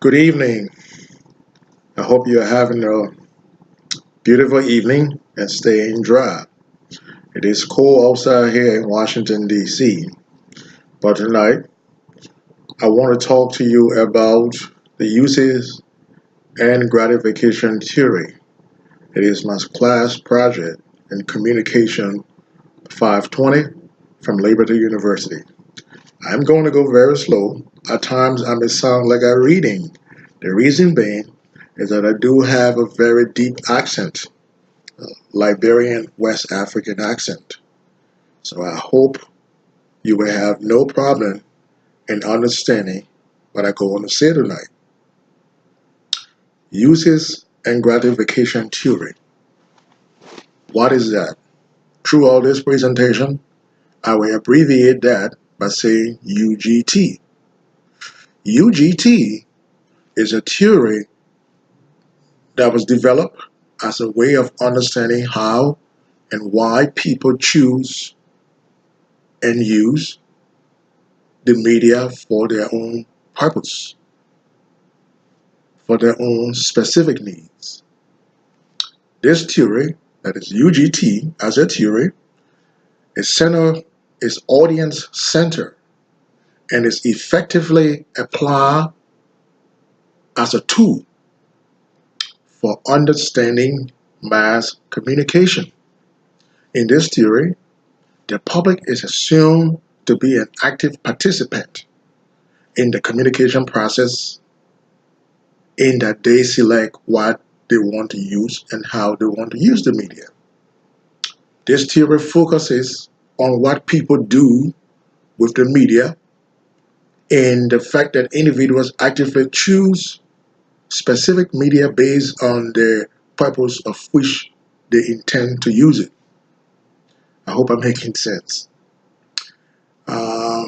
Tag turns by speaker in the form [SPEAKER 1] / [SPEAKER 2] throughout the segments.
[SPEAKER 1] Good evening. I hope you're having a beautiful evening and staying dry. It is cold outside here in Washington, D.C., but tonight I want to talk to you about the uses and gratification theory. It is my class project in Communication 520 from Liberty University. I'm going to go very slow. At times I may sound like I'm reading. The reason being is that I do have a very deep accent, Liberian West African accent. So I hope you will have no problem in understanding what I go on to say tonight. Uses and gratification theory. What is that? Throughout this presentation, I will abbreviate that by saying UGT. UGT is a theory that was developed as a way of understanding how and why people choose and use the media for their own purpose, for their own specific needs. This theory, that is UGT as a theory, is audience centered and is effectively applied as a tool for understanding mass communication. In this theory, the public is assumed to be an active participant in the communication process in that they select what they want to use and how they want to use the media. This theory focuses on what people do with the media and the fact that individuals actively choose specific media based on the purpose of which they intend to use it. I hope I'm making sense.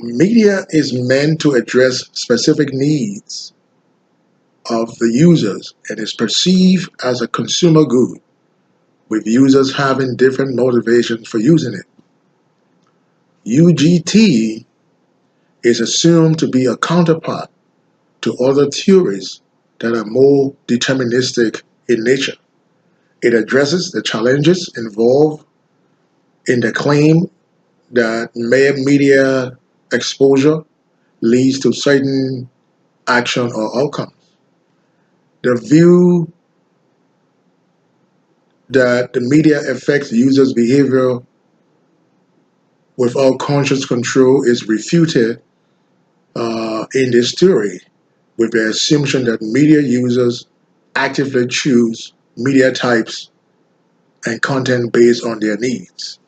[SPEAKER 1] Media is meant to address specific needs of the users and is perceived as a consumer good, with users having different motivations for using it. UGT is assumed to be a counterpart to other theories that are more deterministic in nature. It addresses the challenges involved in the claim that mere media exposure leads to certain action or outcomes. The view that the media affects users' behavior without conscious control is refuted in this theory with the assumption that media users actively choose media types and content based on their needs.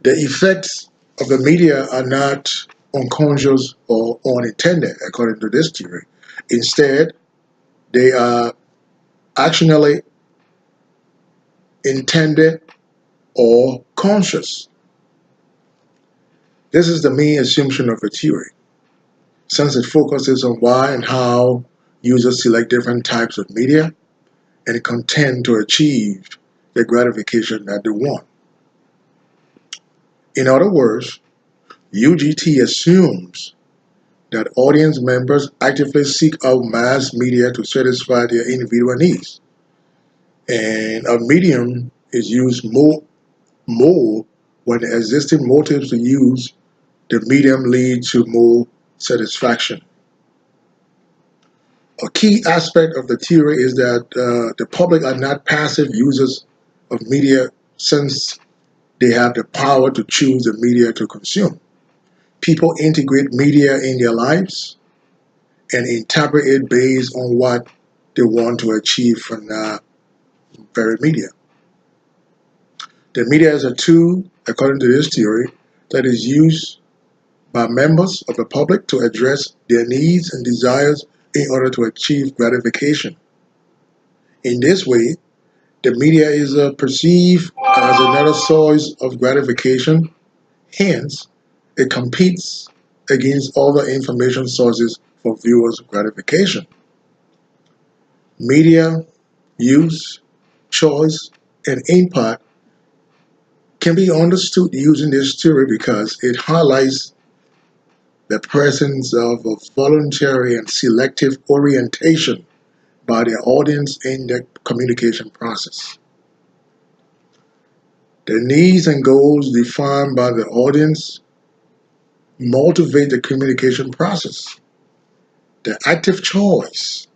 [SPEAKER 1] The effects of the media are not unconscious or unintended, according to this theory. Instead, they are actionally intended or conscious. This is the main assumption of the theory, since it focuses on why and how users select different types of media and content to achieve the gratification that they want. In other words, UGT assumes that audience members actively seek out mass media to satisfy their individual needs, and a medium is used more when the existing motives to use the medium lead to more satisfaction. A key aspect of the theory is that the public are not passive users of media since they have the power to choose the media to consume. People integrate media in their lives and interpret it based on what they want to achieve from that very media. The media is a tool, according to this theory, that is used by members of the public to address their needs and desires in order to achieve gratification. In this way, the media is perceived as another source of gratification. Hence, it competes against other information sources for viewers' gratification. Media use, choice, and impact can be understood using this theory because it highlights the presence of a voluntary and selective orientation by the audience in the communication process. The needs and goals defined by the audience motivate the communication process. The active choice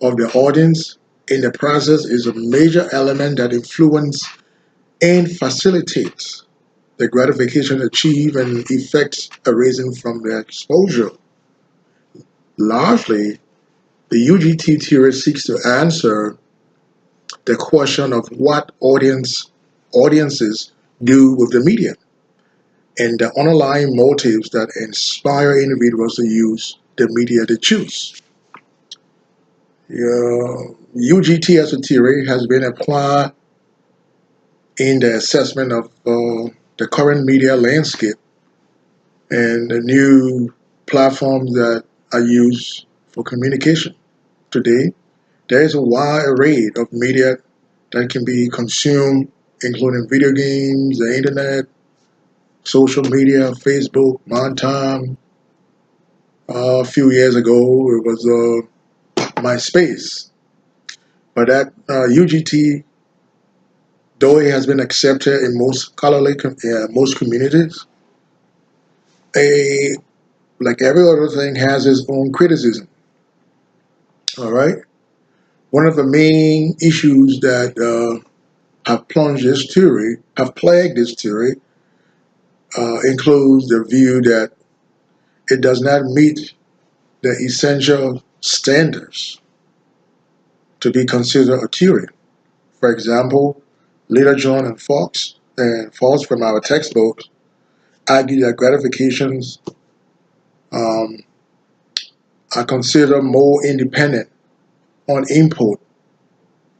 [SPEAKER 1] of the audience in the process is a major element that influences and facilitates the gratification achieved and effects arising from the exposure. Largely, the UGT theory seeks to answer the question of what audiences do with the media and the underlying motives that inspire individuals to use the media they choose. UGT as a theory has been applied in the assessment of the current media landscape and the new platforms that are used for communication. Today, there is a wide array of media that can be consumed, including video games, the internet, social media, Facebook, one time. A few years ago, it was MySpace. But that UGT, though it has been accepted in most most communities, like every other thing, has its own criticism. All right. One of the main issues that have plagued this theory, includes the view that it does not meet the essential standards to be considered a theory. For example, Littlejohn and Fox from our textbooks argue that gratifications um, are considered more independent on input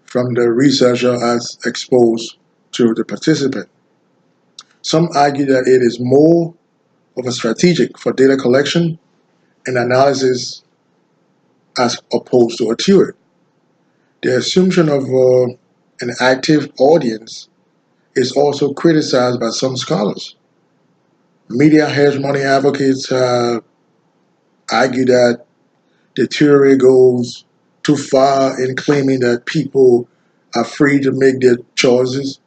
[SPEAKER 1] from the researcher as exposed to the participant. Some argue that it is more of a strategic for data collection and analysis as opposed to a theory. The assumption of an active audience is also criticized by some scholars. Media hegemony advocates argue that the theory goes too far in claiming that people are free to make their choices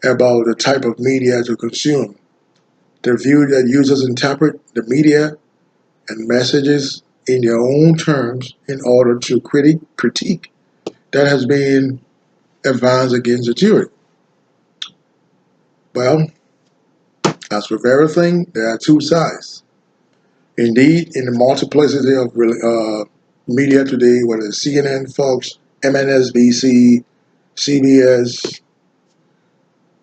[SPEAKER 1] about the type of media to consume. The view that users interpret the media and messages in their own terms in order to critique that has been advanced against the theory. Well, as with everything, there are two sides. Indeed, in the multiplicity of media today, whether it's CNN, Fox, MSNBC, CBS,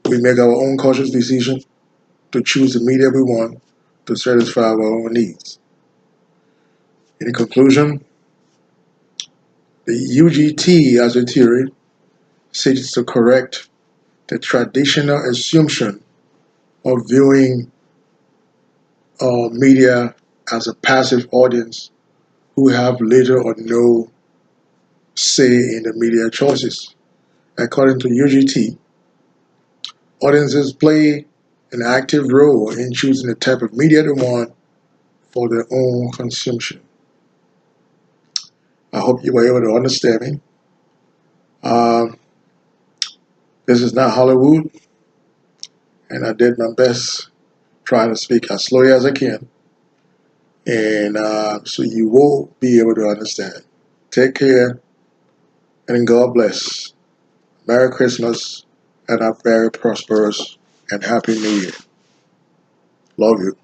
[SPEAKER 1] we make our own conscious decision to choose the media we want to satisfy our own needs. In conclusion, the UGT as a theory seeks to correct the traditional assumption of viewing media as a passive audience who have little or no say in the media choices. According to UGT, audiences play an active role in choosing the type of media they want for their own consumption. I hope you were able to understand me. This is not Hollywood, and I did my best trying to speak as slowly as I can, and so you will be able to understand. Take care, and God bless. Merry Christmas, and a very prosperous and happy New Year. Love you.